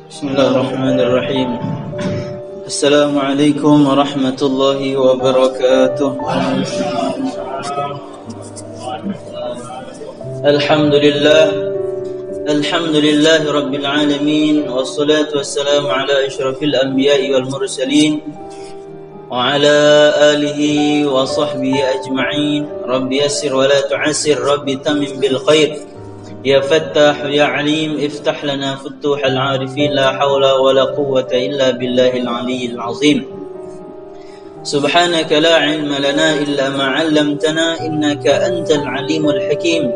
Bismillahirrahmanirrahim. Assalamualaikum warahmatullahi wabarakatuh. Alhamdulillah rabbil alamin, wassalatu wassalamu ala asyrafil anbiya'i wal mursalin wa ala alihi wa sahbihi ajma'in. Rabbi yassir wa la tu'assir, rabbi tamim bil khair. Ya Fattah ya Alim, iftah lana futuhal arifin, la hawla wa la quwwata illa billahil aliyyil azim. Subhanaka la ilma lana illa ma 'allamtana, innaka antal alimul hakim.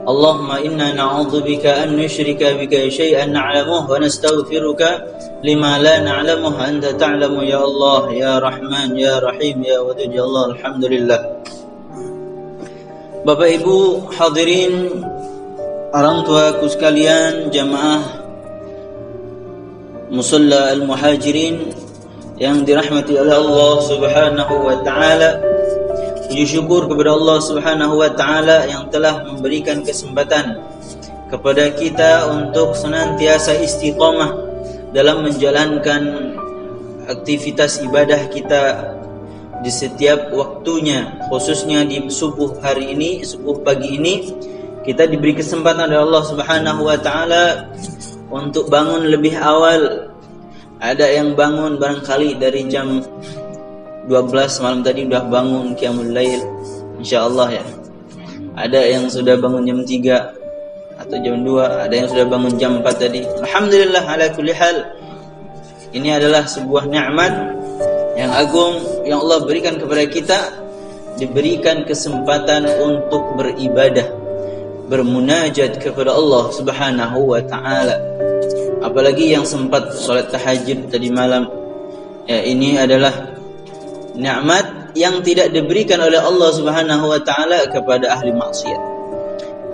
Allahumma inna na'udzubika an nusyrika bika syai'an na'lamuhu wa nastaghfiruka lima la na'lamuhu, anta ta'lamu ya Allah ya Rahman ya Rahim ya Wadud ya Allah. Alhamdulillah. Bapak Ibu hadirin, orang tuaku sekalian, jamaah Musalla Al-Muhajirin yang dirahmati oleh Allah Subhanahu wa taala. Puji syukur kepada Allah Subhanahu wa taala yang telah memberikan kesempatan kepada kita untuk senantiasa istiqamah dalam menjalankan aktivitas ibadah kita di setiap waktunya, khususnya di subuh hari ini, subuh pagi ini. Kita diberi kesempatan oleh Allah Subhanahu wa taala untuk bangun lebih awal. Ada yang bangun barangkali dari jam 12 malam tadi udah bangun qiyamul lail, insyaallah ya. Ada yang sudah bangun jam 3 atau jam 2, ada yang sudah bangun jam 4 tadi. Alhamdulillah ala kulli hal. Ini adalah sebuah nikmat yang agung yang Allah berikan kepada kita, diberikan kesempatan untuk beribadah, bermunajat kepada Allah Subhanahu wa taala. Apalagi yang sempat salat tahajud tadi malam, ya, ini adalah nikmat yang tidak diberikan oleh Allah Subhanahu wa taala kepada ahli maksiat,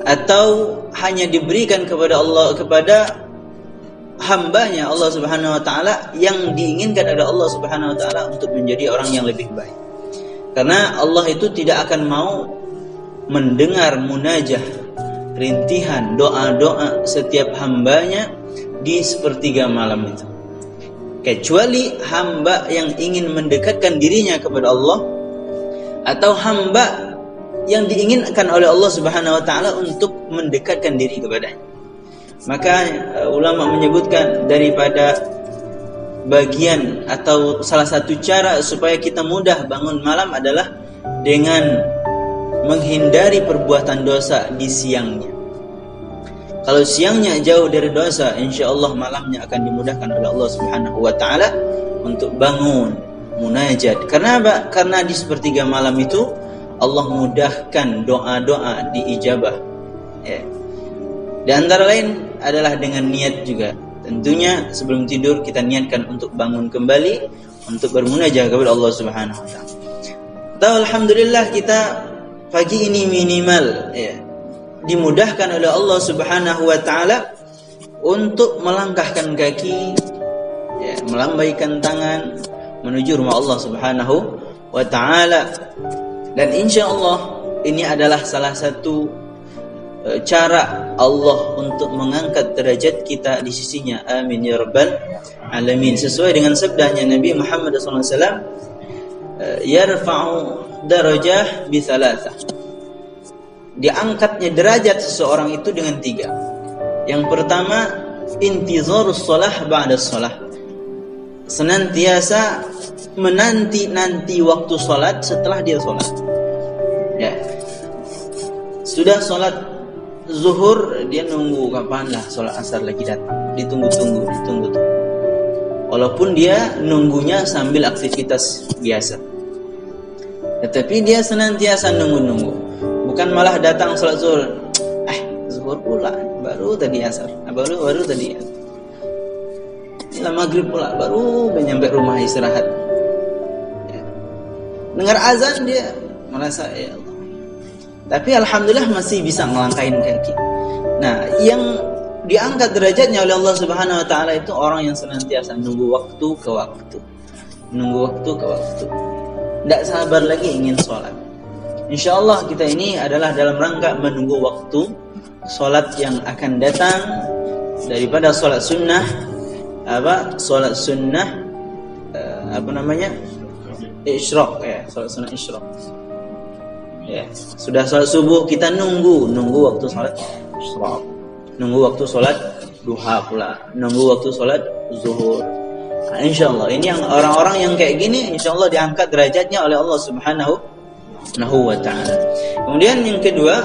atau hanya diberikan kepada Allah, kepada hambanya Allah Subhanahu wa taala yang diinginkan oleh Allah Subhanahu wa taala untuk menjadi orang yang lebih baik. Karena Allah itu tidak akan mau mendengar munajah, rintihan doa-doa setiap hambanya di sepertiga malam itu, kecuali hamba yang ingin mendekatkan dirinya kepada Allah, atau hamba yang diinginkan oleh Allah Subhanahu wa taala untuk mendekatkan diri kepadanya. Maka ulama menyebutkan daripada bagian atau salah satu cara supaya kita mudah bangun malam adalah dengan menghindari perbuatan dosa di siangnya. Kalau siangnya jauh dari dosa, insyaallah malamnya akan dimudahkan oleh Allah Subhanahu wa taala untuk bangun munajat. Karena apa? Karena di sepertiga malam itu Allah mudahkan doa-doa diijabah. Ya. Di antara lain adalah dengan niat juga. Tentunya sebelum tidur kita niatkan untuk bangun kembali untuk bermunajat kepada Allah Subhanahu wa taala. Alhamdulillah kita pagi ini minimal ya, dimudahkan oleh Allah Subhanahu wa taala untuk melangkahkan kaki, ya, melambaikan tangan menuju rumah Allah Subhanahu wa taala. Dan insyaallah ini adalah salah satu cara Allah untuk mengangkat derajat kita di sisinya. Amin ya rabbal alamin. Sesuai dengan sabdanya Nabi Muhammad sallallahu alaihi wasallam, yarfa'u darajah bi thalathah. Diangkatnya derajat seseorang itu dengan 3. Yang pertama, intizarus shalah ba'da shalah. Senantiasa menanti-nanti waktu salat setelah dia salat. Ya. Sudah salat zuhur, dia nunggu kapanlah salat asar lagi datang. Ditunggu-tunggu. Walaupun dia nunggunya sambil aktivitas biasa, tetapi dia senantiasa nunggu. Bukan malah datang salat zuhur, zuhur pula, baru tadi asar, baru tadi maghrib pula, baru nyampe rumah istirahat. Ya. Dengar azan dia merasa ya Allah. Tapi alhamdulillah masih bisa ngelangkain kaki. Nah, yang diangkat derajatnya oleh Allah Subhanahu wa taala itu orang yang senantiasa nunggu waktu ke waktu. Tidak sabar lagi ingin sholat. InsyaAllah kita ini adalah dalam rangka menunggu waktu sholat yang akan datang daripada sholat sunnah Salat sunnah isyraq ya, salat sunnah isyraq. Ya, sudah salat subuh kita nunggu waktu salat isyraq. Nunggu waktu salat duha pula, nunggu waktu salat zuhur. Nah, insyaallah ini yang orang-orang yang kayak gini insyaallah diangkat derajatnya oleh Allah Subhanahu wa taala. Kemudian yang kedua,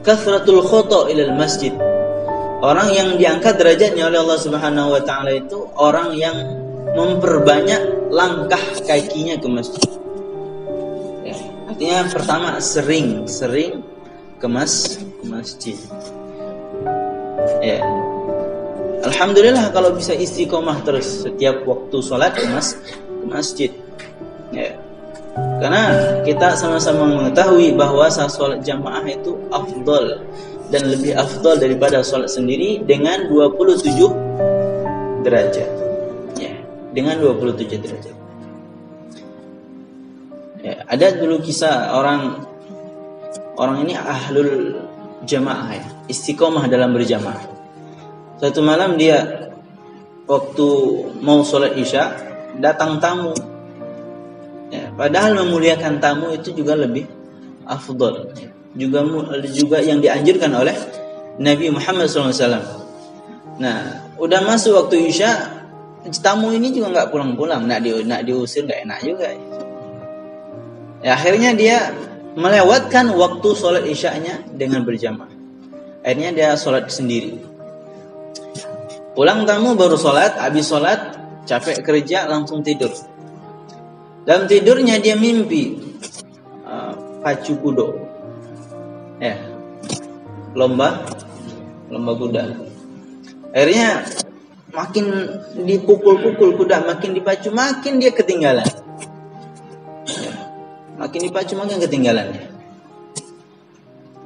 kathratul khata ilal masjid. Orang yang diangkat derajatnya oleh Allah Subhanahu wa taala itu orang yang memperbanyak langkah kakinya ke masjid. Ya, artinya pertama sering ke masjid. Ya. Alhamdulillah kalau bisa istiqomah terus setiap waktu sholat ke masjid. Ya. Karena kita sama-sama mengetahui bahwa sholat jamaah itu afdal dan lebih afdal daripada sholat sendiri dengan 27 derajat. Ya, dengan 27 derajat. Ya, ada dulu kisah orang ini ahlul jamaah ya, istiqomah dalam berjamaah. Satu malam dia waktu mau sholat isya datang tamu. Ya, padahal memuliakan tamu itu juga lebih afdal. Juga yang dianjurkan oleh Nabi Muhammad SAW. Nah, udah masuk waktu isya, tamu ini juga nggak pulang-pulang, nak diusir nggak enak juga. Ya, akhirnya dia melewatkan waktu sholat isyanya dengan berjamaah. Akhirnya dia sholat sendiri. Pulang tamu baru sholat, habis sholat capek kerja langsung tidur. Dalam tidurnya dia mimpi pacu kuda, ya, lomba kuda. Akhirnya makin dipukul kuda, makin dipacu, makin dia ketinggalan. Ya, makin dipacu makin ketinggalan.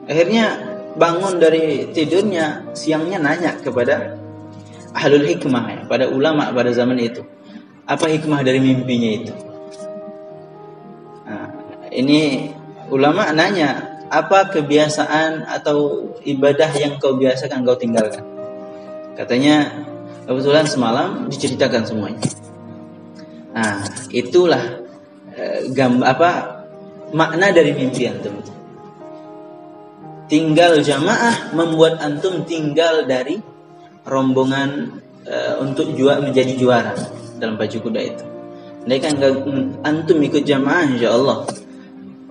Akhirnya bangun dari tidurnya, siangnya nanya kepada ahlul hikmah ya, pada ulama pada zaman itu. Apa hikmah dari mimpinya itu? Nah, ini ulama nanya, apa kebiasaan atau ibadah yang kau biasakan kau tinggalkan? Katanya kebetulan semalam diceritakan semuanya. Nah, itulah makna dari mimpi antum. Tinggal jamaah membuat antum tinggal dari rombongan untuk menjadi juara dalam pacu kuda itu. Andai kan antum ikut jamaah, insyaallah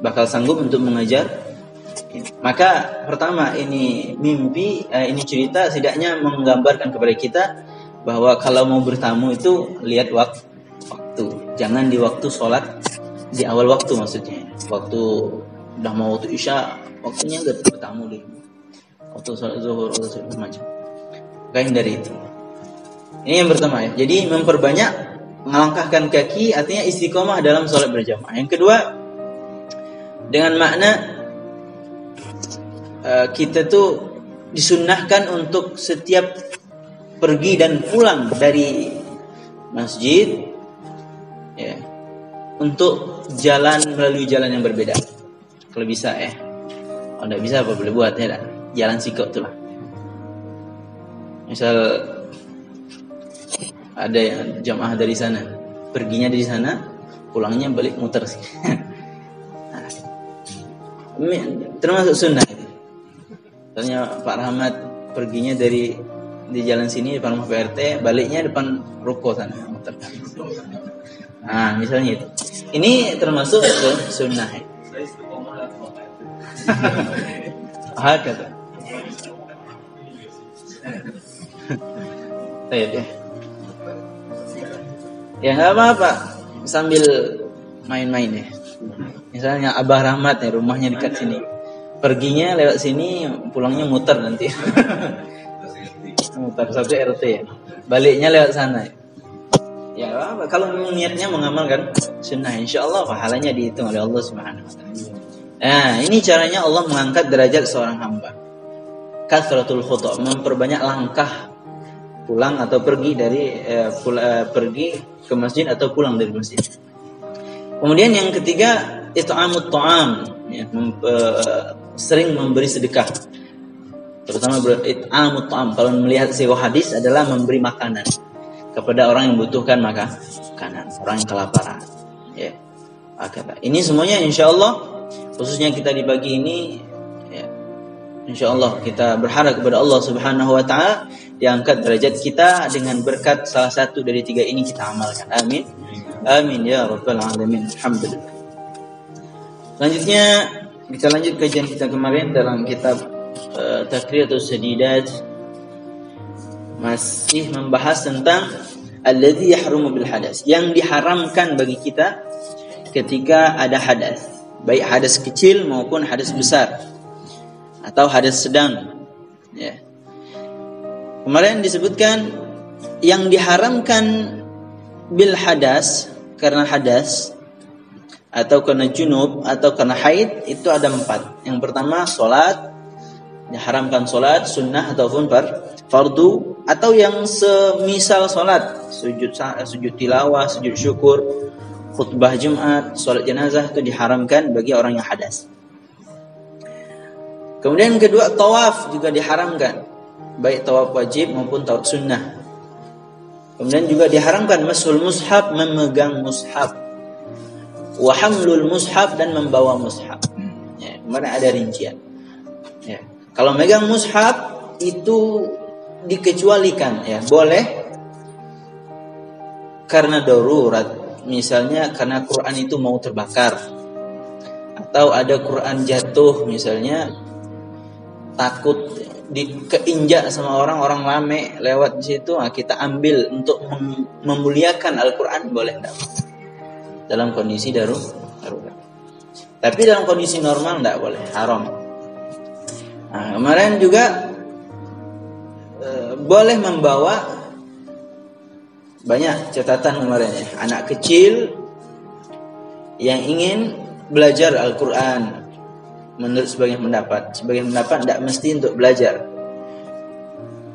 bakal sanggup untuk mengejar. Maka pertama ini mimpi, ini cerita setidaknya menggambarkan kepada kita bahwa kalau mau bertamu itu lihat waktu. Jangan di waktu sholat, di awal waktu maksudnya. Waktu udah mau waktu isya, waktunya enggak bertamu dulu. Waktu sholat zuhur, waktu sholat macam. Kain dari itu. Ini yang pertama ya. Jadi memperbanyak melangkahkan kaki, artinya istiqomah dalam sholat berjamaah. Yang kedua, dengan makna kita tuh disunnahkan untuk setiap pergi dan pulang dari masjid ya, untuk melalui jalan yang berbeda. Kalau bisa ya. Kalau tidak bisa apa boleh buat ya. Jalan sikok itulah. Misal ada yang jamaah dari sana, perginya dari sana, pulangnya balik muter sih. Termasuk sunnah. Soalnya Pak Rahmat perginya di jalan sini depan rumah PRT, baliknya depan ruko sana muter. Nah, misalnya itu. Ini termasuk sunnah. Kata. Ya, ya nggak apa-apa sambil main-main ya. Misalnya Abah Rahmat ya, rumahnya dekat sini, perginya lewat sini, pulangnya muter nanti. Muter satu RT ya, baliknya lewat sana. Ya apa? Kalau niatnya mengamalkan sunnah, insyaallah pahalanya dihitung oleh Allah Subhanahu Wa Taala. Nah, ini caranya Allah mengangkat derajat seorang hamba. Kathratul khutha, memperbanyak langkah pulang atau pergi pergi ke masjid atau pulang dari masjid. Kemudian yang ketiga, it'amut ta'am, ya, sering memberi sedekah. terutama it'amut ta'am. Kalau melihat sirah hadis adalah memberi makanan kepada orang yang membutuhkan makanan, orang yang kelaparan. Ya. Ini semuanya insyaallah, khususnya kita di pagi ini, ya, insyaallah kita berharap kepada Allah Subhanahu wa taala diangkat derajat kita dengan berkat salah satu dari 3 ini kita amalkan. Amin. Amin ya rabbal alamin. Alhamdulillah. Selanjutnya kita lanjut kajian kita kemarin dalam kitab Taqriyatus Sadidat, masih membahas tentang alladzi yahrumu bil hadas, yang diharamkan bagi kita ketika ada hadas, baik hadas kecil maupun hadas besar atau hadas sedang. Ya. Kemarin disebutkan yang diharamkan bil hadas, karena hadas atau karena junub atau karena haid, itu ada 4. Yang pertama salat, diharamkan salat sunnah ataupun fardu, atau yang semisal salat, sujud tilawah, sujud syukur, khutbah Jumat, salat jenazah, itu diharamkan bagi orang yang hadas. Kemudian kedua, tawaf juga diharamkan, baik tawaf wajib maupun tawaf sunnah. Kemudian juga diharamkan mashul mushaf, memegang mushaf, wa hamlul mushaf, dan membawa mushaf. Ya, kemarin ada rincian. Ya. Kalau megang mushaf itu dikecualikan, ya, boleh karena darurat. Misalnya karena Quran itu mau terbakar, atau ada Quran jatuh, misalnya takut keinjak sama orang rame lewat di situ, kita ambil untuk memuliakan Al-Quran, boleh enggak? Dalam kondisi darurat. Tapi dalam kondisi normal enggak boleh, haram. Nah, kemarin juga boleh membawa, banyak catatan kemarin ya, anak kecil yang ingin belajar Al-Quran. Menurut sebagian pendapat tidak mesti untuk belajar,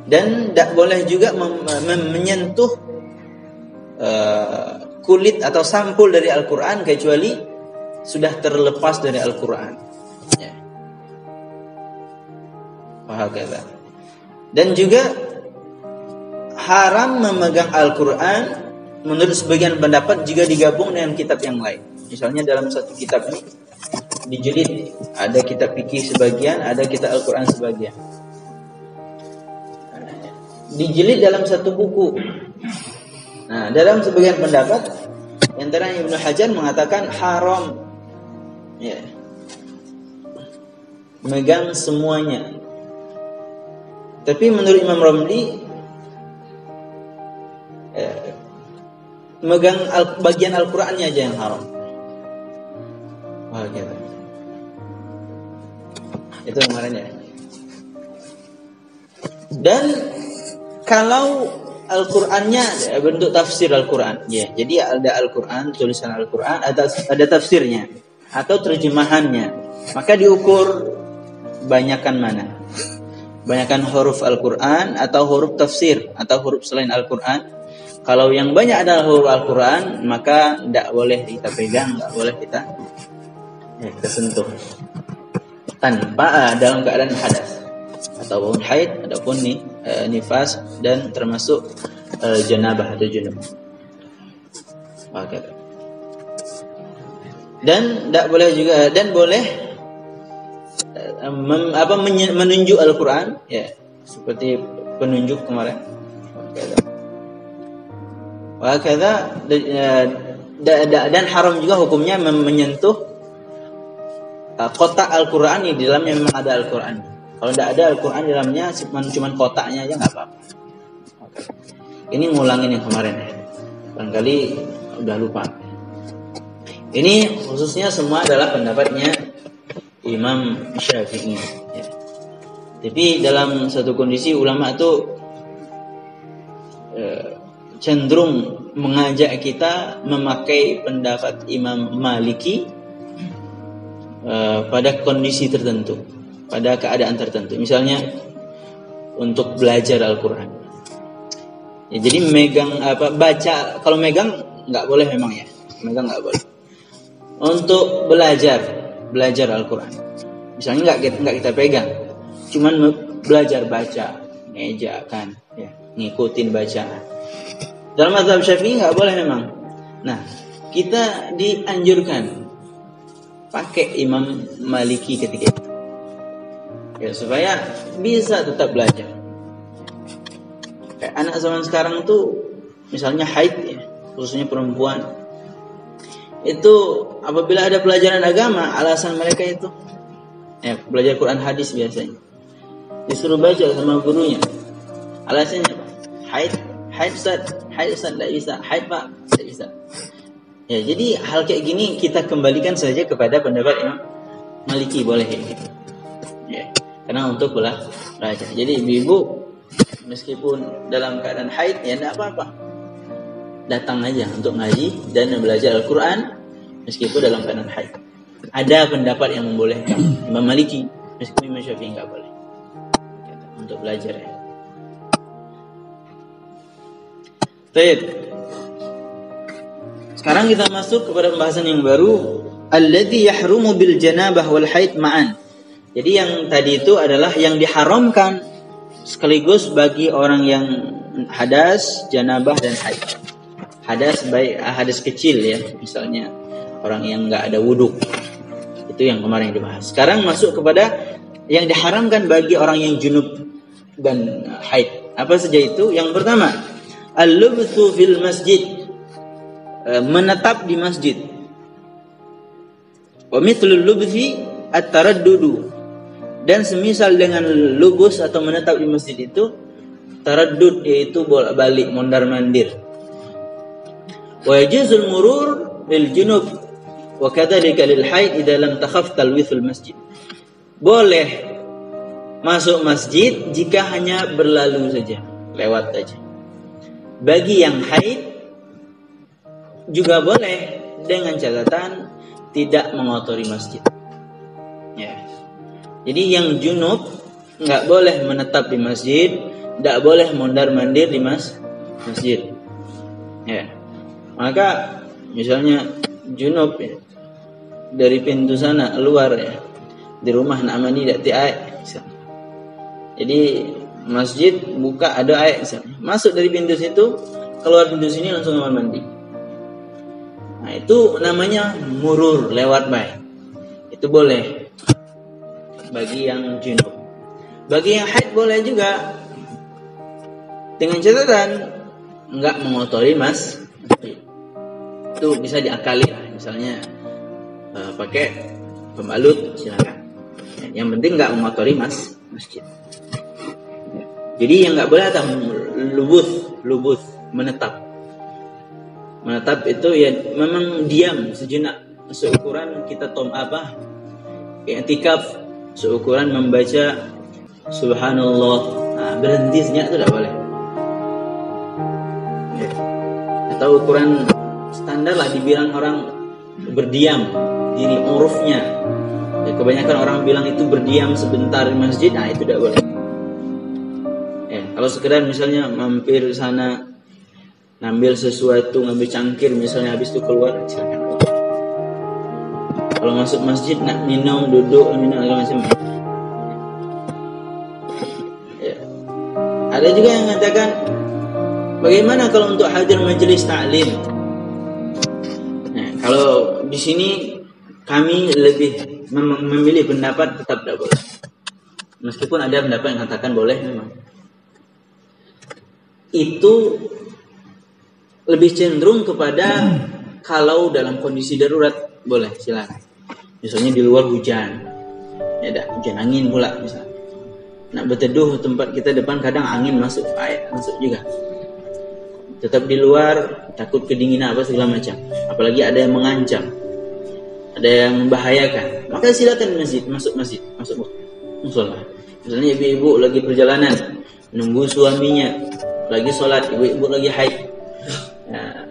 dan tidak boleh juga menyentuh kulit atau sampul dari Al-Quran kecuali sudah terlepas dari Al-Quran. Ya. Dan juga haram memegang Al-Quran menurut sebagian pendapat jika digabung dengan kitab yang lain. Misalnya dalam satu kitab ini dijilid, ada kitab fikih sebagian, ada kitab Al-Quran sebagian, dijilid dalam satu buku. Nah, dalam sebagian pendapat, antara Ibnu Hajar mengatakan haram, ya, megang semuanya. Tapi menurut Imam Ramli, megang bagian Al-Qurannya aja yang haram. Wah, gitu. Itu kemarin ya. Dan kalau Al-Qur'annya bentuk tafsir Al-Qur'an, ya. Jadi ada Al-Qur'an, tulisan Al-Qur'an, ada tafsirnya atau terjemahannya. Maka diukur banyakkan mana? Banyakkan huruf Al-Qur'an atau huruf tafsir atau huruf selain Al-Qur'an. Kalau yang banyak adalah huruf Al-Qur'an, maka tidak boleh kita pegang, tidak boleh kita sentuh tanpa dalam keadaan hadas ataupun haid ataupun nifas, dan termasuk janabah atau junub. Oke. Dan tidak boleh juga, dan boleh menunjuk Al-Quran, ya, seperti penunjuk kemarin. Oke. Dan haram juga hukumnya menyentuh kotak Al-Quran yang di dalamnya memang ada Al-Quran. Kalau tidak ada Al-Quran di dalamnya, cuma kotaknya aja nggak apa-apa. Oke. Ini ngulangin yang kemarin ya. Barangkali udah lupa. Ini khususnya semua adalah pendapatnya Imam Syafi'i. Ya. Tapi dalam satu kondisi ulama itu cenderung mengajak kita memakai pendapat Imam Maliki pada kondisi tertentu, pada keadaan tertentu. Misalnya untuk belajar Al-Quran. Ya, jadi baca, kalau megang nggak boleh memang ya, megang nggak boleh. Untuk belajar Al-Quran, misalnya nggak kita pegang, cuman belajar baca, meja kan, ya, ngikutin bacaan. Dalam mazhab Syafi'i nggak boleh memang. Nah, kita dianjurkan pakai Imam Maliki ketika itu, ya, supaya bisa tetap belajar. Kayak anak zaman sekarang tuh, misalnya haid, ya, khususnya perempuan, itu apabila ada pelajaran agama, alasan mereka itu, ya, belajar Quran hadis biasanya, disuruh baca sama gurunya. Alasannya apa? Haid Ustaz, tidak bisa. Haid Pak, tidak bisa. Ya, jadi hal kayak gini kita kembalikan saja kepada pendapat Imam Maliki, boleh kayak gitu. Ya, karena untuk belajar. Jadi ibu-ibu meskipun dalam keadaan haid, ya tidak apa-apa, datang aja untuk ngaji dan belajar Al-Quran meskipun dalam keadaan haid. Ada pendapat yang membolehkan, Imam Maliki, meskipun Imam Syafi'i nggak boleh untuk belajar, ya. Baik. Sekarang kita masuk kepada pembahasan yang baru, alladzi yahrumu bil janabah wal haid ma'an. Jadi yang tadi itu adalah yang diharamkan sekaligus bagi orang yang hadas, janabah dan haid. Hadas baik hadas kecil, ya, misalnya orang yang enggak ada wudu. Itu yang kemarin dibahas. Sekarang masuk kepada yang diharamkan bagi orang yang junub dan haid. Apa saja itu? Yang pertama, al-lubthu fil masjid, menetap di masjid. Wa mithlul lubthi at-taraddudu, dan semisal dengan lubus atau menetap di masjid itu taraddud, yaitu bolak-balik, mondar-mandir. Wa yajuzul murur lil junub wa kadzalika lil haid idza lam takhaf talwithul masjid. Boleh masuk masjid jika hanya berlalu saja, lewat saja. Bagi yang haid juga boleh, dengan catatan tidak mengotori masjid. Ya. Jadi yang junub nggak boleh menetap di masjid, nggak boleh mondar-mandir di masjid. Ya. Maka misalnya junub, ya, dari pintu sana keluar, ya, di rumah nak mandi tidak air. Jadi masjid buka ada air, masuk dari pintu situ, keluar pintu sini langsung kamar mandi. Nah, itu namanya murur, lewat baik. Itu boleh bagi yang junub. Bagi yang haid boleh juga, dengan catatan enggak mengotori masjid. Itu bisa diakali lah. Misalnya pakai pembalut, silakan. Yang penting enggak mengotori masjid. Jadi yang enggak boleh ada lubus, menetap. Menetap itu ya memang diam sejenak, seukuran kita i'tikaf, seukuran membaca subhanallah. Nah, berhenti sejenak itu tidak boleh. Ya. Atau ukuran standar lah dibilang orang berdiam, diri urufnya. Ya, kebanyakan orang bilang itu berdiam sebentar di masjid, nah itu tidak boleh. Ya, kalau sekedar misalnya mampir sana, ngambil sesuatu, ngambil cangkir misalnya, habis itu keluar, silakan. Kalau masuk masjid nak minum, duduk, minum macam. Ya. Ada juga yang mengatakan, bagaimana kalau untuk hadir majelis ta'lim? Nah, kalau di sini kami lebih memilih pendapat tetap tidak boleh. Meskipun ada pendapat yang mengatakan boleh memang. Itu lebih cenderung kepada kalau dalam kondisi darurat boleh, silakan. Misalnya di luar hujan, ya dah hujan angin pula misalnya. Nak berteduh tempat kita depan kadang angin masuk, air masuk juga. Tetap di luar, takut kedinginan apa segala macam. Apalagi ada yang mengancam, ada yang membahayakan. Maka silakan masuk masjid, masuk musola. Misalnya ibu-ibu lagi perjalanan, nunggu suaminya, lagi sholat, ibu-ibu lagi haid. Ya,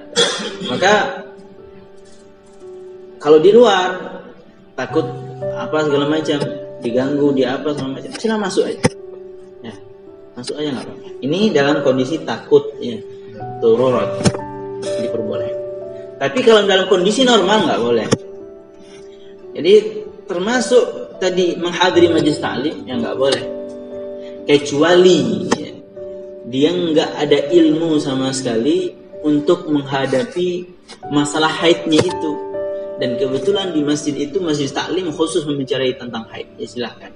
maka kalau di luar takut apa segala macam, diganggu, di apa segala macam, silakan masuk aja. Ya, masuk aja nggak apa-apa. Ini dalam kondisi takut, ya, darurat diperbolehkan. Tapi kalau dalam kondisi normal nggak boleh. Jadi termasuk tadi menghadiri majelis ta'lim yang nggak boleh. kecuali dia nggak ada ilmu sama sekali untuk menghadapi masalah haidnya itu, dan kebetulan di masjid itu masjid taklim khusus membicarakan tentang haid, ya silahkan.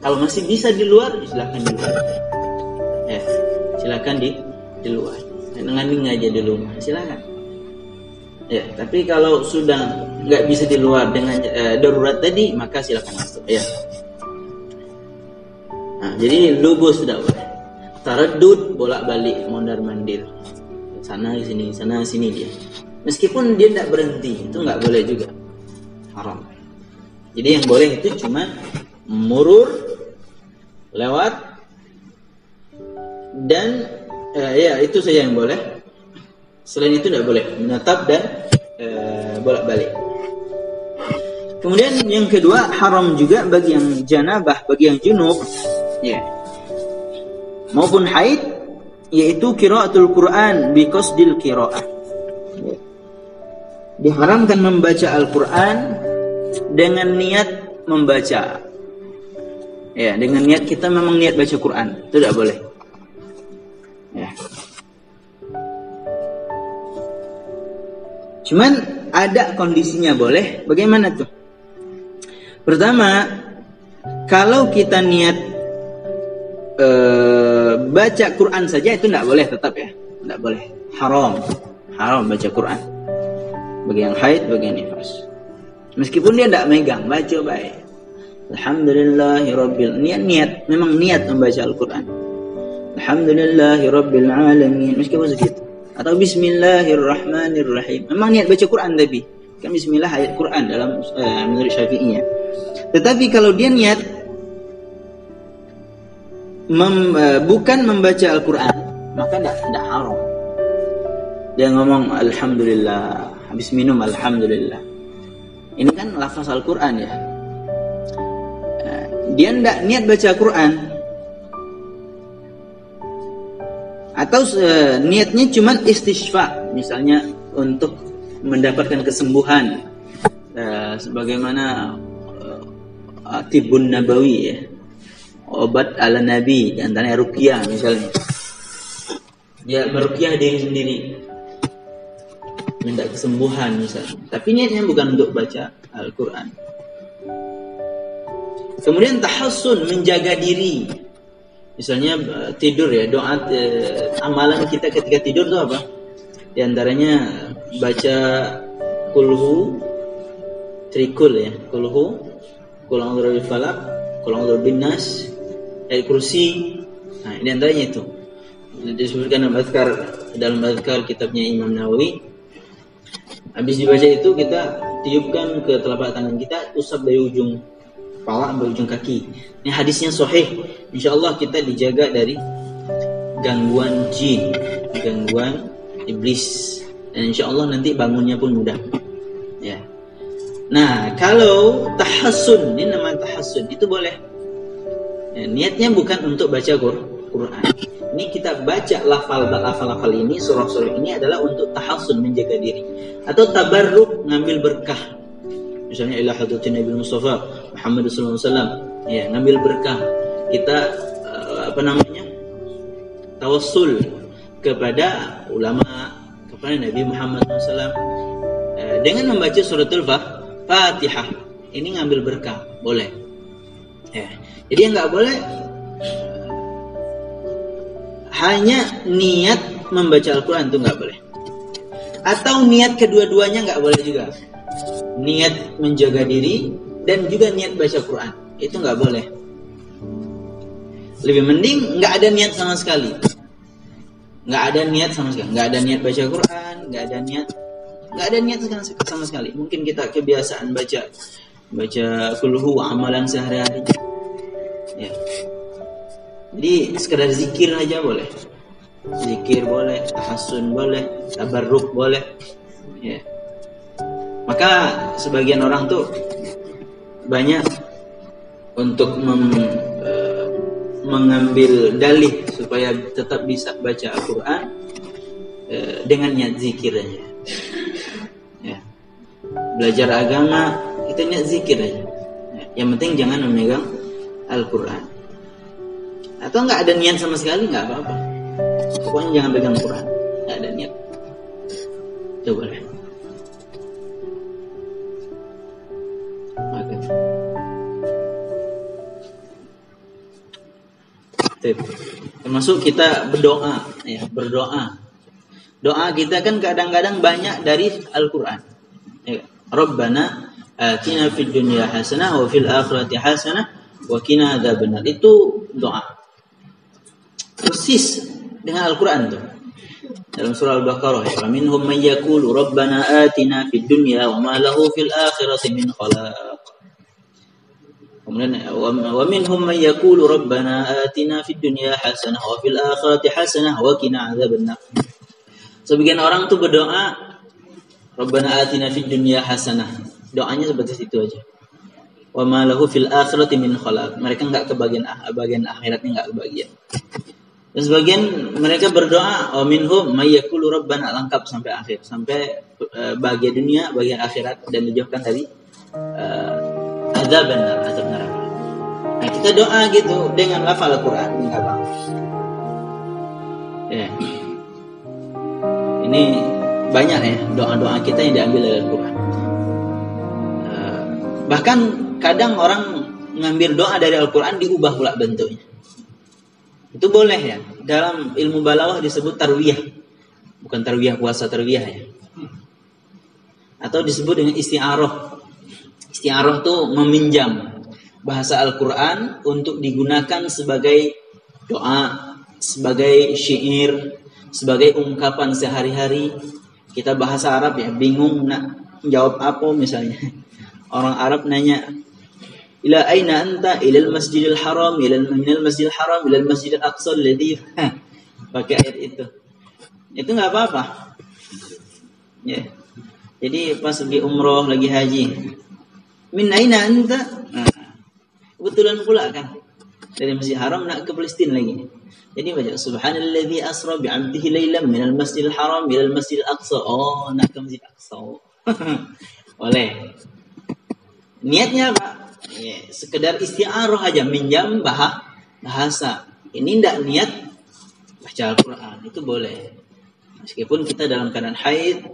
Kalau masih bisa di luar, ya silahkan di luar. Ya, silahkan di luar. Dengan aja di rumah, silahkan. Ya, tapi kalau sudah nggak bisa di luar dengan darurat tadi, maka silahkan masuk. Ya. Nah, jadi lugu sudah boleh. Taraddud, bolak-balik, mondar-mandir, sana sini dia. Meskipun dia tidak berhenti, itu nggak boleh juga, haram. Jadi yang boleh itu cuma murur, lewat, dan ya itu saja yang boleh. Selain itu tidak boleh menatap dan bolak-balik. Kemudian yang kedua, haram juga bagi yang janabah, bagi yang junub, ya, maupun haid, yaitu qiraatul Quran bi qasdil qiraah. Diharamkan membaca Al-Quran dengan niat membaca. Ya, dengan niat kita memang niat baca Quran, itu tidak boleh. Ya. Cuman ada kondisinya boleh. Bagaimana tuh? Pertama, kalau kita niat baca Quran saja itu tidak boleh, tetap ya, tidak boleh, haram baca Quran. Bagi yang haid, bagi yang nifas. Meskipun dia tidak megang, baca baik. Alhamdulillahirabbil, niat memang niat membaca Al-Quran. Alhamdulillahirabbil alamin, meskipun segitu. Atau bismillahirrahmanirrahim, memang niat baca Quran, tapi kan bismillah ayat Quran dalam menurut Syafi'iynya. Tetapi kalau dia niat bukan membaca Al-Quran, maka tidak haram. Dia ngomong alhamdulillah, habis minum alhamdulillah, ini kan lafaz Al-Quran ya. Dia tidak niat baca Quran, atau niatnya cuma istishfa, misalnya untuk mendapatkan kesembuhan, sebagaimana tibun nabawi ya, obat ala nabi, antaranya ruqyah misalnya. Dia meruqyah diri sendiri, minta kesembuhan misalnya, tapi niatnya bukan untuk baca Al-Quran. Kemudian tahassun, menjaga diri, misalnya tidur ya, doa, amalan kita ketika tidur itu apa? Di antaranya baca kulhu, trikul ya, kulhu, qul a'udzu birabbil falaq, qul a'udzu birabbin nas, ayat kursi. Nah, di antaranya itu disebutkan dalam azkar kitabnya Imam Nawawi. Habis dibaca itu kita tiupkan ke telapak tangan kita, usap dari ujung kepala sampai ujung kaki. Ini hadisnya sahih. Insyaallah kita dijaga dari gangguan jin, gangguan iblis, dan insyaallah nanti bangunnya pun mudah. Ya. Nah, kalau tahassun, ini namanya tahassun, itu boleh. Ya, niatnya bukan untuk baca Quran. Ini kita baca lafal ini, surah-surah ini adalah untuk tahassun, menjaga diri, atau tabarruk, ngambil berkah. Misalnya ila hadratin Nabi Mustafa Muhammad sallallahu alaihi wasallam, ya, ngambil berkah. Kita tawassul kepada ulama, kepada Nabi Muhammad SAW dengan membaca suratul Fatihah. Ini ngambil berkah, boleh. Ya. Jadi yang nggak boleh hanya niat membaca Al-Quran, itu nggak boleh. Atau niat kedua-duanya nggak boleh juga. Niat menjaga diri dan juga niat baca Quran, itu nggak boleh. Lebih mending nggak ada niat sama sekali. Nggak ada niat baca Quran, nggak ada niat sama sekali. Mungkin kita kebiasaan baca kulhu, amalan sehari-hari. Ya. Jadi sekedar zikir aja boleh. Zikir boleh, tahassun boleh, tabarruk boleh. Ya. Maka sebagian orang tuh banyak untuk mengambil dalih supaya tetap bisa baca Al-Quran dengan niat zikir aja. Ya. Belajar agama kita niat zikir aja. Ya. Yang penting jangan memegang Al-Quran. Atau nggak ada niat sama sekali, nggak apa-apa. Pokoknya jangan pegang Quran, nggak ada niat. Itu boleh. Oke. Termasuk kita berdoa, ya, berdoa. Doa kita kan kadang-kadang banyak dari Al-Quran. Ya. Rabbana atina fid dunya hasanah wa fil akhirati hasanah wa qina adzabannar. Itu doa. Persis dengan Al-Quran tuh. Dalam surah Al-Baqarah, ya, minhum man yaqulu rabbana atina fid dunya wa ma lahu fil akhirati min khalaq. Kemudian wa minhum man yaqulu rabbana atina fid dunya hasanah wa fil akhirati hasanah wa qina adzabannar. Sebagian orang tuh berdoa rabbana atina fid dunya hasanah. Doanya seperti itu aja. Wa ma lahu fil akhirati min khalaq. Mereka enggak kebagian akhiratnya enggak kebagian. Dan sebagian mereka berdoa wa minhum may yaqulu rabbana, lengkap sampai akhir, sampai bagian dunia, bagian akhirat, dan dijauhkan dari azab neraka. Nah, kita doa gitu dengan lafal Al-Quran, enggak apa-apa. Ya. Ini banyak ya doa-doa kita yang diambil dari Al-Quran. Bahkan kadang orang ngambil doa dari Al-Quran diubah pula bentuknya. Itu boleh ya. Dalam ilmu balaghah disebut tarwiyah. Bukan tarwiyah puasa, tarwiyah ya. Atau disebut dengan isti'arah. Isti'arah itu meminjam bahasa Al-Quran untuk digunakan sebagai doa, sebagai syair, sebagai ungkapan sehari-hari. Kita bahasa Arab ya, bingung nak jawab apa misalnya. Orang Arab nanya, ila aina anta? Ilal masjidil haram, minal masjidil haram, ilal masjidil aqsa alladhi. Pakai ayat itu. Itu enggak apa-apa. Ya. Jadi pas lagi umroh, lagi haji. Min aina anta? Nah, kebetulan pula kan. Dari Masjid Haram nak ke Palestina lagi. Jadi baca subhanalladzi asra bi 'abdihi lailan minal masjidil haram ilal masjidil aqsa. Oh, nak ke Masjid Aqsa. Boleh. Niatnya apa? Ya, sekedar isti'arah aja, minjam bahasa. Ini tidak niat baca Al-Quran, itu boleh. Meskipun kita dalam keadaan haid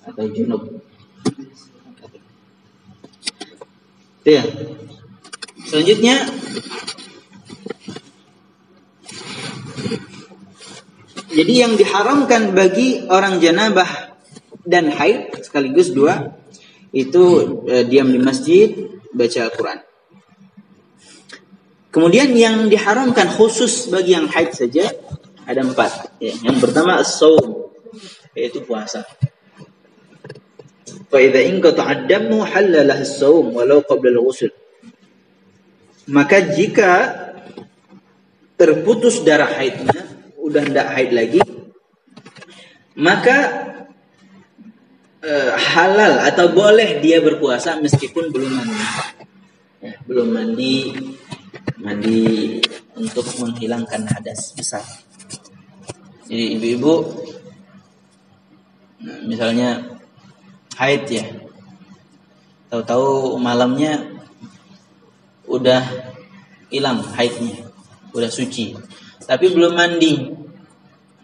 atau junub. Ya. Selanjutnya jadi yang diharamkan bagi orang janabah dan haid sekaligus dua itu diam di masjid, baca Al-Quran. Kemudian yang diharamkan khusus bagi yang haid saja ada 4. Ya, yang pertama as-shaum, yaitu puasa. Fa idza inqata'a ad-damu halalah as-shaum walau qabla al-ghusl. Maka jika terputus darah haidnya, udah tidak haid lagi, maka halal atau boleh dia berpuasa meskipun belum mandi. Ya, belum mandi untuk menghilangkan hadas besar. Jadi ibu-ibu, misalnya haid ya, tahu-tahu malamnya udah hilang haidnya, udah suci, tapi belum mandi.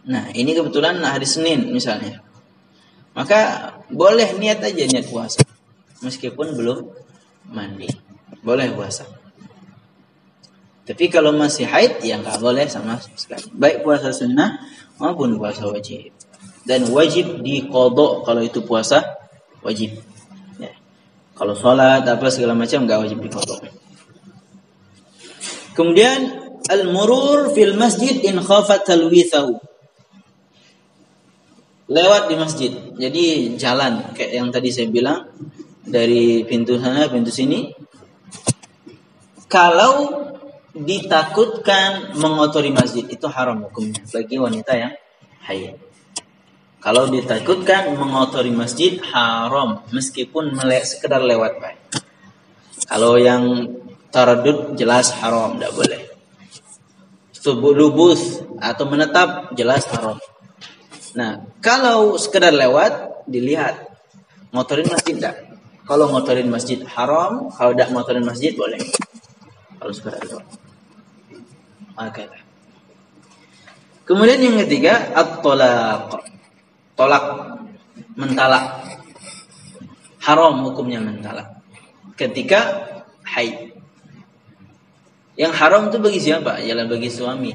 Nah, ini kebetulan hari Senin misalnya. Maka boleh niat aja, niat puasa meskipun belum mandi. Boleh puasa. Tapi kalau masih haid ya enggak boleh sama sekali. Baik puasa sunnah maupun puasa wajib. Dan wajib diqadha kalau itu puasa wajib. Ya. Kalau salat apa segala macam enggak wajib diqadha. Kemudian al-murur fil masjid in khafat talwithahu. Lewat di masjid. Jadi jalan kayak yang tadi saya bilang, dari pintu sana pintu sini. Kalau ditakutkan mengotori masjid, itu haram hukumnya bagi wanita yang haid. Kalau ditakutkan mengotori masjid, haram meskipun sekedar lewat baik. Kalau yang taraddud jelas haram, tidak boleh. Lubus atau menetap jelas haram. Nah, kalau sekedar lewat dilihat, ngotorin masjid enggak? Kalau ngotorin masjid haram, kalau tidak ngotorin masjid boleh. Kalau sekedar lewat. Hakala. Kemudian yang ketiga, at-talaq. Tolak, mentalak. Haram hukumnya mentalak ketika haid. Yang haram itu bagi siapa? Ialah bagi suami.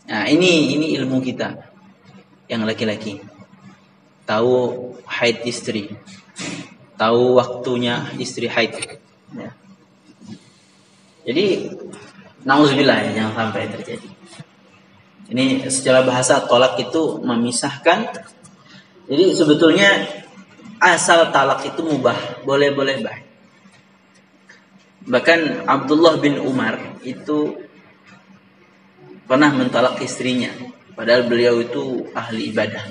Nah, ini ilmu kita yang laki-laki. Tahu haid istri. Tahu waktunya istri haid. Ya. Jadi nauzubillah ya, jangan sampai terjadi. Ini secara bahasa tolak itu memisahkan. Jadi sebetulnya asal talak itu mubah, boleh-boleh baik. Bahkan Abdullah bin Umar itu pernah mentalak istrinya, padahal beliau itu ahli ibadah,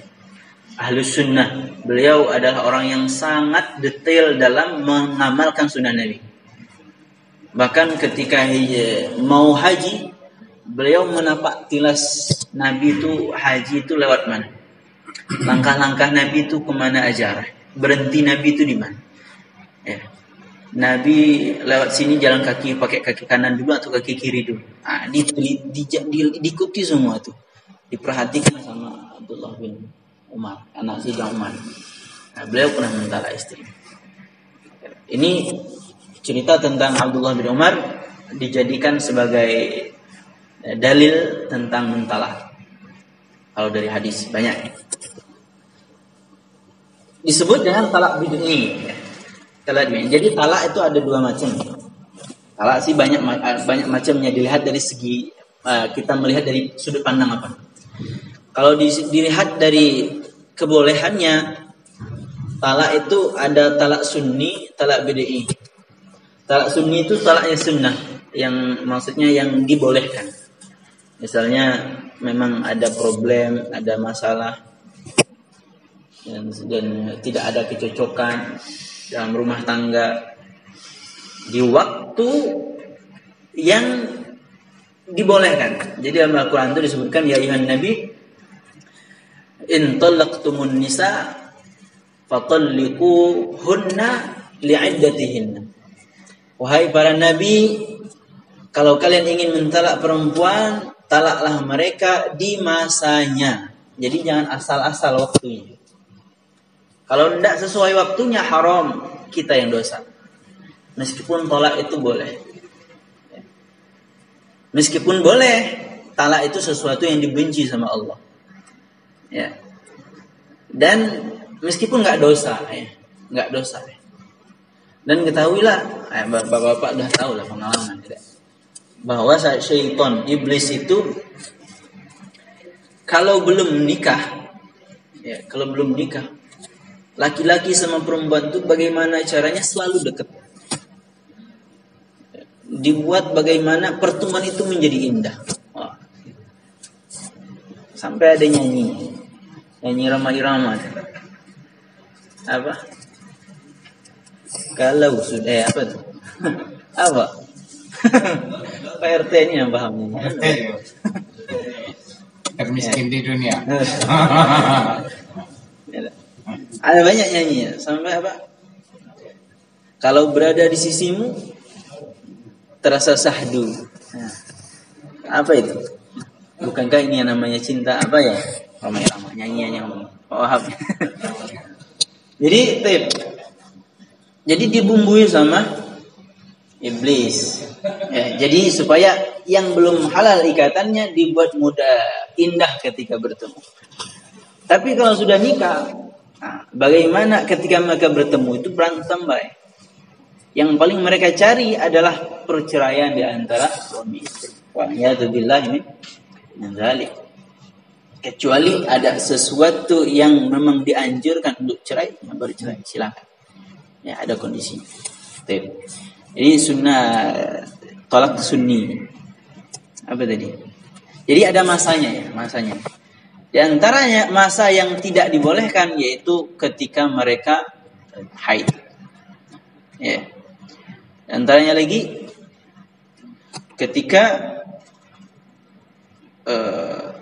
ahli sunnah. Beliau adalah orang yang sangat detail dalam mengamalkan sunnah Nabi. Bahkan ketika mau haji, beliau menapak tilas Nabi itu haji itu lewat mana, langkah-langkah Nabi itu kemana aja, berhenti Nabi itu di mana. Ya. Nabi lewat sini jalan kaki pakai kaki kanan dulu atau kaki kiri dulu. Nah, diikuti semua tuh, diperhatikan sama Abdullah bin Umar, anak Sayyidina Umar. Nah, beliau pernah mentalak istri. Ini cerita tentang Abdullah bin Umar dijadikan sebagai dalil tentang mentalak. Kalau dari hadis banyak disebut dengan talak bid'i. Talak bid'i. Jadi talak itu ada dua macam. Talak sih banyak macamnya, dilihat dari segi kita melihat dari sudut pandang apa. Kalau dilihat dari kebolehannya, talak itu ada talak sunni, talak bid'i. Talak sunni itu talaknya sunnah, yang maksudnya yang dibolehkan. Misalnya memang ada problem, ada masalah, dan tidak ada kecocokan dalam rumah tangga di waktu yang dibolehkan. Jadi dalam Al-Quran itu disebutkan, ya ayuhan nabi in talaqtumun nisa fatalliquhunna li'iddatihinna. Wahai para nabi, kalau kalian ingin mentalak perempuan, talaklah mereka di masanya. Jadi jangan asal-asal waktunya. Kalau tidak sesuai waktunya, haram, kita yang dosa. Meskipun talak itu boleh. Meskipun boleh, talak itu sesuatu yang dibenci sama Allah. Ya. Dan meskipun nggak dosa, nggak dosa. Dan ketahuilah, bapak-bapak udah tahu lah pengalaman tidak, bahwa syaitan, iblis itu kalau belum nikah, laki-laki sama perempuan itu bagaimana caranya selalu dekat. Dibuat bagaimana pertemuan itu menjadi indah. Sampai ada nyanyi ramai-ramai. Apa? Kalau sudah apa tuh? Apa? Pak RT ini yang pahamnya. Termiskin di dunia. Ada banyak nyanyi sampai apa? Kalau berada di sisimu terasa sahdu. Nah, apa itu? Bukankah ini yang namanya cinta? Apa ya? Ramai-ramai nyanyiannya Wahab. Jadi dibumbui sama iblis. Ya, jadi supaya yang belum halal ikatannya dibuat mudah, indah ketika bertemu. Tapi kalau sudah nikah, bagaimana ketika mereka bertemu itu berantem baik. Yang paling mereka cari adalah perceraian di antara suami istri. Wa ya'dzubillah min dzalik. Kecuali ada sesuatu yang memang dianjurkan untuk cerai, bercerai, silakan. Ya, ada kondisi. Ini sunnah tolak sunni. Apa tadi? Jadi ada masanya. Di antaranya masa yang tidak dibolehkan yaitu ketika mereka haid. Ya. Di antaranya lagi ketika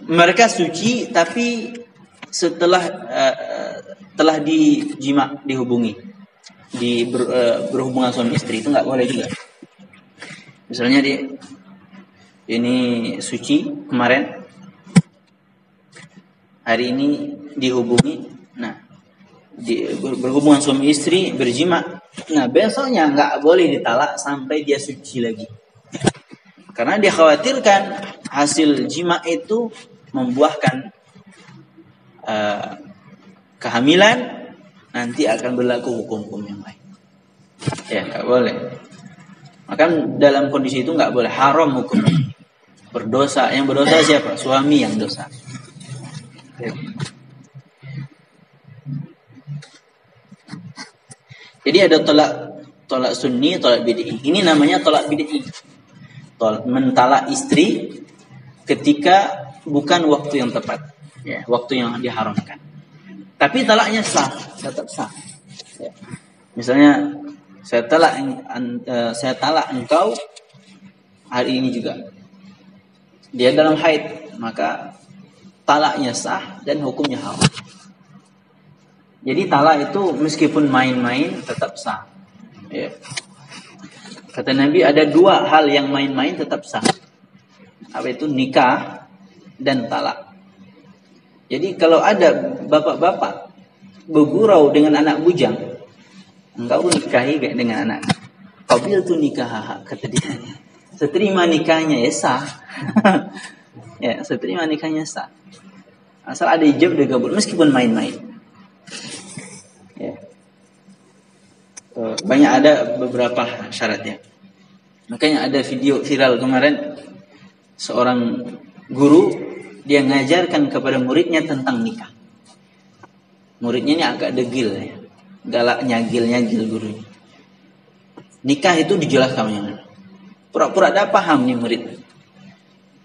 mereka suci tapi setelah telah dijima, dihubungi, berhubungan suami istri, itu nggak boleh juga. Misalnya ini suci kemarin, hari ini dihubungi, nah berhubungan suami istri, berjima, nah besoknya nggak boleh ditalak sampai dia suci lagi, karena dia khawatirkan hasil jima itu membuahkan kehamilan, nanti akan berlaku hukum-hukum yang lain. Ya nggak boleh. Maka dalam kondisi itu nggak boleh, haram hukum. Berdosa, yang berdosa siapa? Suami yang dosa. Ya. Jadi ada tolak sunni, tolak bid'i. Ini namanya tolak bid'i. Mentalak istri ketika bukan waktu yang tepat, ya, waktu yang diharamkan. Tapi talaknya sah, tetap sah. Ya. Misalnya saya talak engkau hari ini juga. Dia dalam haid, maka talaknya sah dan hukumnya haram. Jadi talak itu meskipun main-main tetap sah. Ya. Kata Nabi ada dua hal yang main-main tetap sah. Apa itu? Nikah dan talak. Jadi kalau ada bapak-bapak bergurau dengan anak bujang, engkau nikahi dengan anak. Qabil tu nikah, kata dia. Seterima nikahnya ya sah. Ya, seterima nikahnya sah. Asal ada ijab dan kabul meskipun main-main. Ya. Banyak ada beberapa syaratnya. Makanya ada video viral kemarin, seorang guru dia ngajarkan kepada muridnya tentang nikah. Muridnya ini agak degil ya. Galak nyagil gurunya. Nikah itu dijelaskan yang pura-pura ada paham nih murid.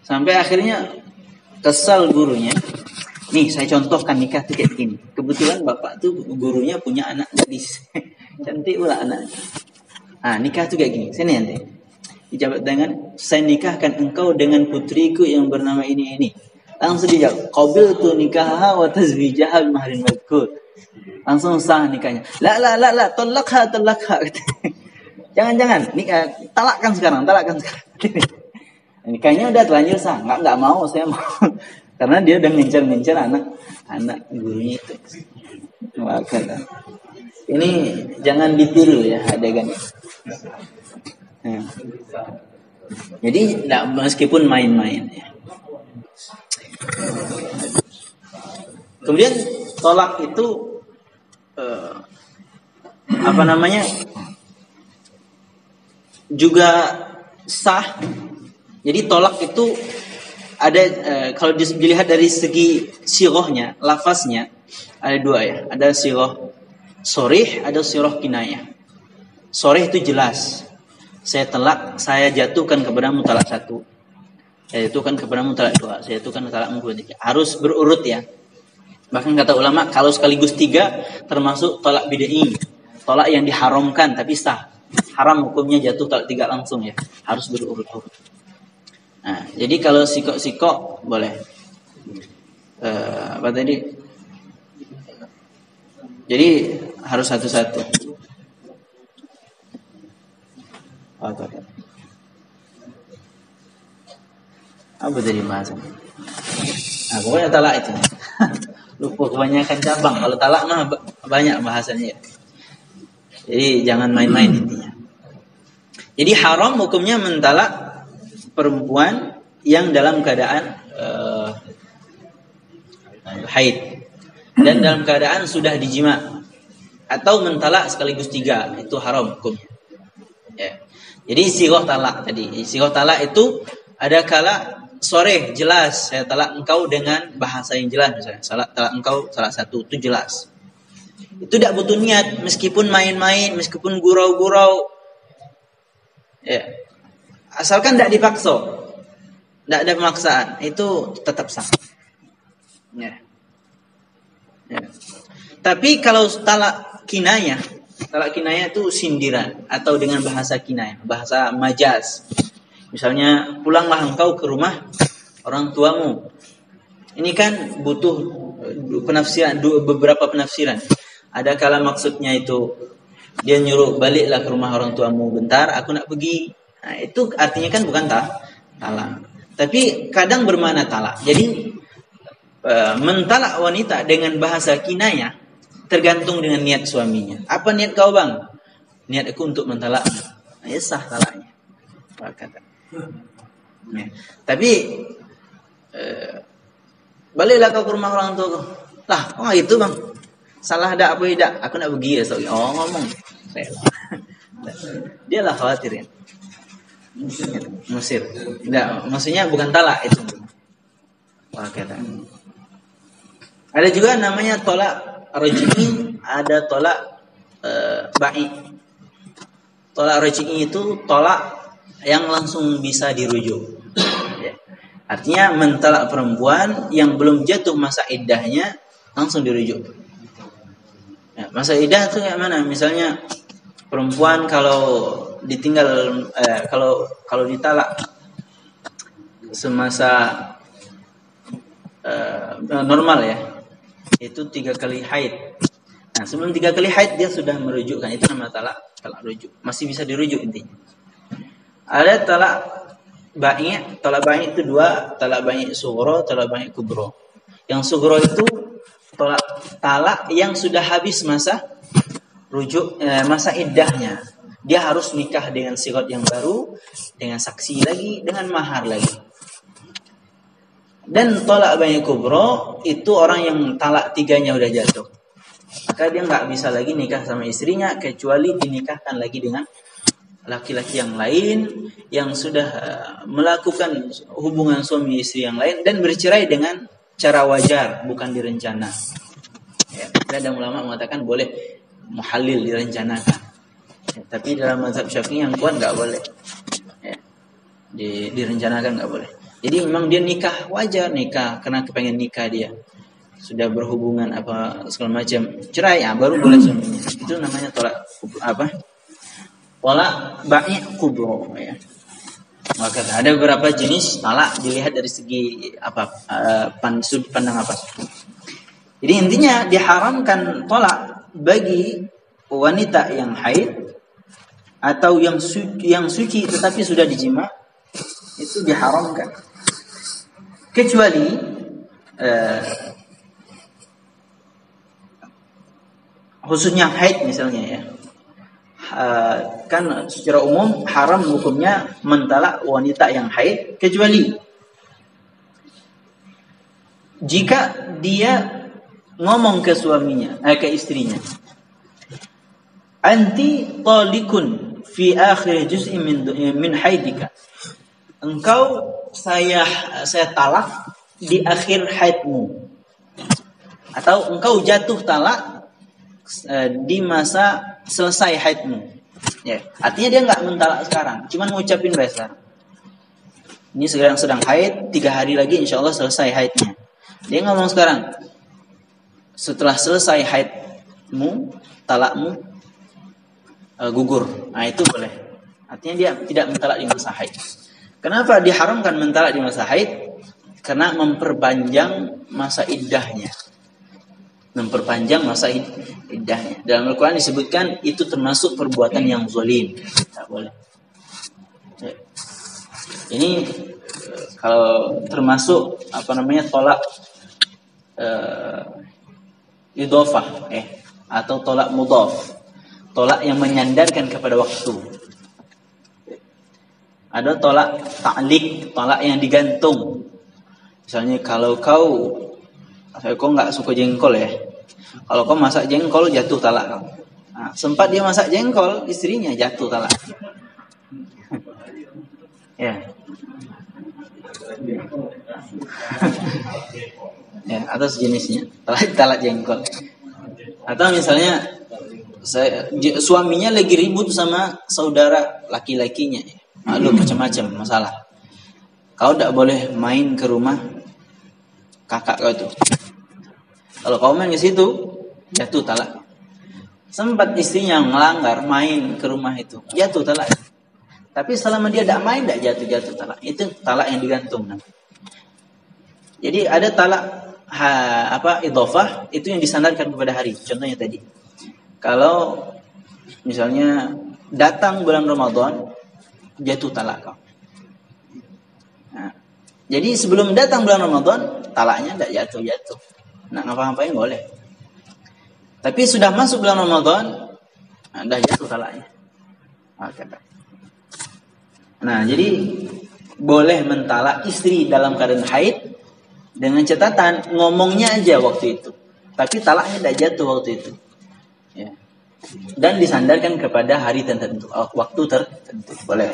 Sampai akhirnya kesal gurunya. Nih saya contohkan nikah itu kayak gini. Kebetulan bapak tuh gurunya punya anak gadis. Cantik pula anak. Ah, nikah itu kayak gini. Sini nanti. Dijabat tangan, saya nikahkan engkau dengan putriku yang bernama ini. Langsung dijawab, qabiltu nikahaha wa tazwijaha bimahrin madhkur. Langsung sah nikahnya. La, talakha. Jangan, nikah, talakkan sekarang. Nikahnya udah terlanjur sah. Enggak mau, saya mau. Karena dia udah ngincar anak gurunya itu. Maka ini jangan ditiru ya adegannya. Ya. Jadi meskipun main-main ya. Kemudian tolak itu juga sah. Jadi tolak itu ada kalau dilihat dari segi sirohnya, lafaznya ada dua ya. Ada siroh sorih, ada siroh kinayah. Sorih itu jelas. Saya jatuhkan kepadamu talak 1. Saya jatuhkan kepadamu talak 2. Saya jatuhkan talakmu 3. Harus berurut ya. Bahkan kata ulama kalau sekaligus 3 termasuk talak bid'i. Talak yang diharamkan tapi sah. Haram hukumnya jatuh talak 3 langsung ya. Harus berurut-urut. Nah, jadi kalau sikok boleh. Apa tadi? Jadi harus satu-satu. Apa tadi bahasanya? Nah, pokoknya talak itu. Lupa kebanyakan cabang. Kalau talak mah banyak bahasanya. Jadi jangan main-main intinya. Jadi haram hukumnya mentalak perempuan yang dalam keadaan haid dan dalam keadaan sudah dijima atau mentalak sekaligus 3 itu haram hukumnya. Ya. Jadi sighah talak tadi. Sighah talak itu ada kala sore jelas saya talak engkau dengan bahasa yang jelas misalnya. Talak engkau salah 1 itu jelas. Itu tidak butuh niat meskipun main-main, meskipun gurau-gurau. Ya. Asalkan tidak dipaksa. Tidak ada pemaksaan, itu tetap sah. Ya. Ya. Tapi kalau talak kinayah itu sindiran atau dengan bahasa kinayah, bahasa majaz. Misalnya, pulanglah engkau ke rumah orang tuamu. Ini kan butuh penafsiran, beberapa penafsiran. Ada kala maksudnya itu dia nyuruh baliklah ke rumah orang tuamu bentar, aku nak pergi. Nah, itu artinya kan bukan talak. Tapi kadang bermakna talak. Jadi mentalak wanita dengan bahasa kinayah tergantung dengan niat suaminya. Apa niat kau bang? Niat aku untuk mentalaknya. Ya sah talaknya. Kata. Ya. Tapi baliklah kau ke rumah orang tua kau. Lah, kok nggak gitu bang? Salah ada apa tidak? Aku nak pergi ya. Oh ngomong. Dia lah khawatirin. Musir. Tidak, maksudnya bukan talak itu. Kata. Ada juga namanya tolak raj'i, ada tolak ba'i. Tolak raj'i itu tolak yang langsung bisa dirujuk. Ya. Artinya mentalak perempuan yang belum jatuh masa iddahnya langsung dirujuk. Ya, masa iddah itu kayak mana? Misalnya perempuan kalau ditinggal kalau ditalak semasa normal ya, itu 3 kali haid. Nah, sebelum 3 kali haid dia sudah merujukkan, itu namanya talak rujuk. Masih bisa dirujuk intinya. Ada talak ba'i. Talak ba'i itu 2, talak ba'i sughra, talak ba'i kubra. Yang sughra itu talak yang sudah habis masa rujuk, masa iddahnya. Dia harus nikah dengan sigat yang baru, dengan saksi lagi, dengan mahar lagi. Dan talak ba'i kubra itu orang yang talak 3-nya udah jatuh. Maka dia nggak bisa lagi nikah sama istrinya kecuali dinikahkan lagi dengan laki-laki yang lain yang sudah melakukan hubungan suami istri yang lain dan bercerai dengan cara wajar, bukan direncana. Ya, ada ulama mengatakan boleh muhalil direncanakan. Ya, tapi dalam mazhab Syafi'i yang kuat nggak boleh. Ya, direncanakan nggak boleh. Jadi memang dia nikah wajar, nikah karena kepengen nikah dia. Sudah berhubungan apa segala macam, cerai ya baru boleh suaminya. Itu namanya tolak Tolak ba'i kubra ya. Maka ada beberapa jenis talak dilihat dari segi sudut pandang apa. Jadi intinya diharamkan tolak bagi wanita yang haid atau yang suci tetapi sudah dijima, itu diharamkan. Kecuali khususnya haid misalnya ya. Kan secara umum haram hukumnya mentalak wanita yang haid kecuali jika dia ngomong ke suaminya, ke istrinya, anti talikun fi akhir juz'in min haidika. Engkau saya talak di akhir haidmu. Atau engkau jatuh talak di masa selesai haidmu. Ya, artinya dia nggak mentalak sekarang, cuma ngucapin bahasa. Ini sedang haid, 3 hari lagi insya Allah selesai haidnya. Dia ngomong sekarang, setelah selesai haidmu, talakmu gugur. Nah itu boleh. Artinya dia tidak mentalak di masa haid. Kenapa diharamkan mentalak di masa haid? Karena memperpanjang masa iddahnya. Memperpanjang masa iddahnya. Dalam Al-Quran disebutkan itu termasuk perbuatan yang zalim. Tak boleh. Ini kalau termasuk tolak idhofah atau tolak mudhaf. Tolak yang menyandarkan kepada waktu. Ada tolak ta'liq, tolak yang digantung. Misalnya kalau kau nggak suka jengkol ya. Kalau kau masak jengkol jatuh talak kau. Nah, sempat dia masak jengkol, istrinya jatuh talak. Ya. Ya, atau sejenisnya. Talak jengkol. Atau misalnya suaminya lagi ribut sama saudara laki-lakinya. Lalu macam-macam masalah. Kau tidak boleh main ke rumah kakak kau itu. Kalau kau main ke situ, jatuh talak. Sempat istrinya melanggar main ke rumah itu, jatuh talak. Tapi selama dia tidak main, tidak jatuh talak. Itu talak yang digantung. Jadi ada talak idhofah, itu yang disandarkan kepada hari. Contohnya tadi, kalau misalnya datang bulan Ramadan, jatuh talak kau. Nah, Jadi sebelum datang bulan Ramadan, talaknya tidak jatuh-jatuh. Nak ngapa-ngapain boleh. Tapi sudah masuk bulan Ramadan, dah jatuh talaknya. Nah, jadi boleh mentalak istri dalam keadaan haid dengan catatan ngomongnya aja waktu itu. Tapi talaknya tidak jatuh waktu itu. Ya. Dan disandarkan kepada hari tertentu, waktu tertentu. Boleh.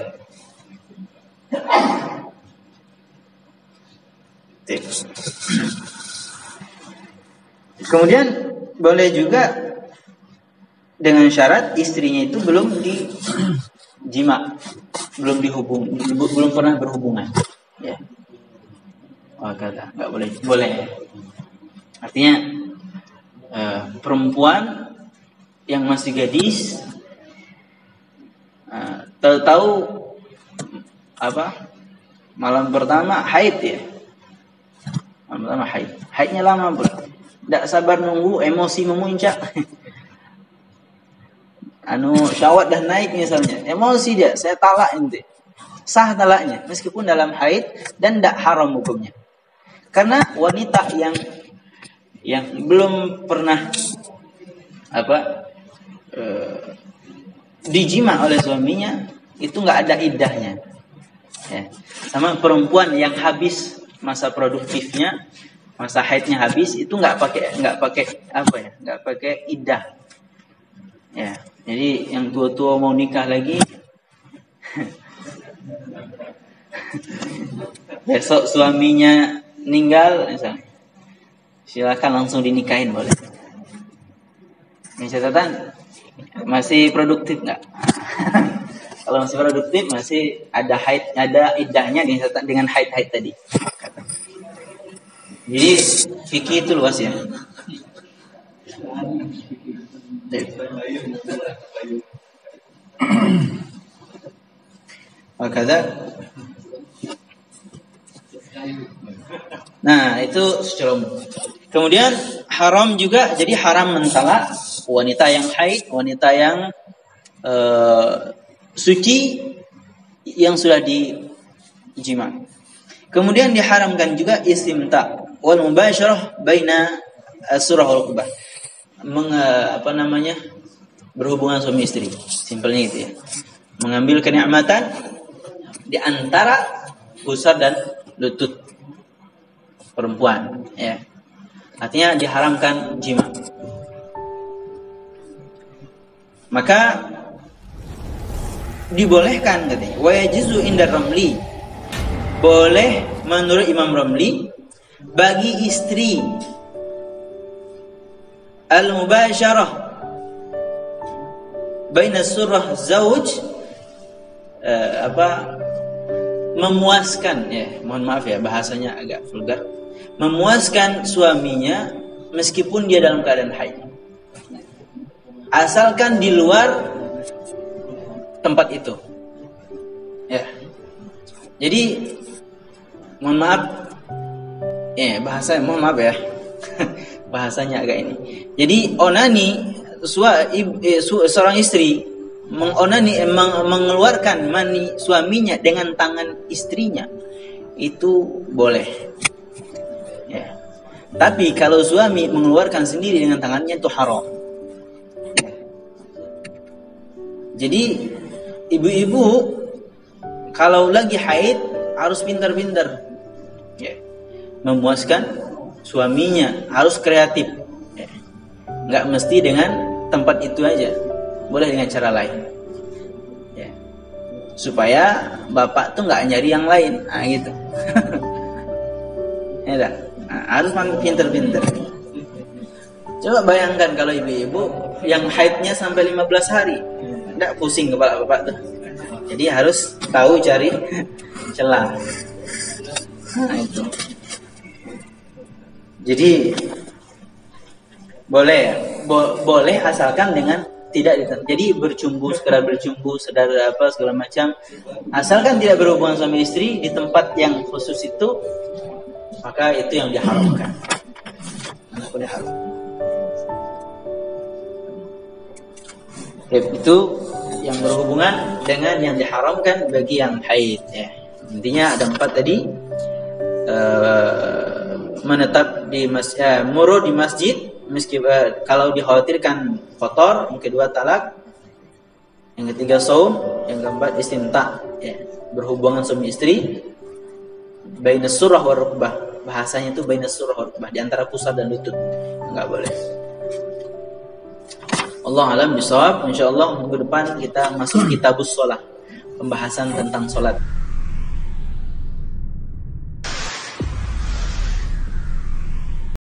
Kemudian boleh juga dengan syarat istrinya itu belum dijima, belum pernah berhubungan. Ya. Kata nggak boleh. Boleh. Artinya perempuan yang masih gadis tahu malam pertama haid ya. Malam pertama haid. Haidnya lama pula. Tidak sabar nunggu, emosi memuncak. Syahwat dah naik misalnya. Emosi dia, saya talak ente. Sah talaknya meskipun dalam haid dan tidak haram hukumnya. Karena wanita yang belum pernah dijima oleh suaminya itu nggak ada iddahnya. Ya. Sama perempuan yang habis masa produktifnya, masa haidnya habis, itu nggak pakai iddah. Ya, jadi yang tua-tua mau nikah lagi, besok suaminya meninggal, misalnya, silakan langsung dinikahin boleh. Ini catatan masih produktif nggak? Kalau masih produktif masih ada haid, ada iddahnya dengan haid tadi. Jadi fikih itu luas ya. Makanya, nah itu secara umum. Kemudian haram juga, jadi haram mentalak wanita yang haid, wanita yang suci yang sudah dijima. Kemudian diharamkan juga istimta wal mubasyarah baina as-surah wal qubah. Berhubungan suami istri. Simpelnya itu ya. Mengambil kenikmatan di antara pusar dan lutut perempuan, ya. Artinya diharamkan jima. Maka dibolehkan katanya. Wa yajizu inda Ramli. Boleh menurut Imam Ramli bagi istri al-mubasyarah baina surah zauj memuaskan, ya, mohon maaf ya bahasanya agak vulgar, memuaskan suaminya meskipun dia dalam keadaan haid, asalkan di luar tempat itu, ya. Jadi mohon maaf ya bahasanya agak ini. Jadi onani seorang istri mengeluarkan mani suaminya dengan tangan istrinya itu boleh, ya. Tapi kalau suami mengeluarkan sendiri dengan tangannya itu haram. Jadi ibu-ibu kalau lagi haid harus pintar-pintar, ya, memuaskan suaminya, harus kreatif, ya. Nggak mesti dengan tempat itu aja, boleh dengan cara lain, ya. Supaya bapak tuh nggak nyari yang lain, gitu. Ya, harus pintar-pintar. Coba bayangkan kalau ibu-ibu yang haidnya sampai 15 hari, nggak pusing kepala bapak tuh. Jadi harus tahu cari celah. Nah itu. Jadi boleh, boleh asalkan dengan tidak jadi sekedar bercumbu, segala macam, asalkan tidak berhubungan suami istri di tempat yang khusus itu, maka itu yang diharamkan. Itu yang berhubungan dengan yang diharamkan bagi yang haid, ya. Intinya ada 4 tadi. menetap di masjid, muru di masjid meski kalau dikhawatirkan kotor. Yang kedua talak, yang ketiga saum, yang keempat istimta, ya, berhubungan suami istri. Bainas surah wa rukbah, bahasanya itu bainas surah wa rukbah, di antara pusar dan lutut, enggak boleh. Allah alam bisawab. Insyaallah minggu depan kita masuk kitabus shalah, pembahasan tentang salat.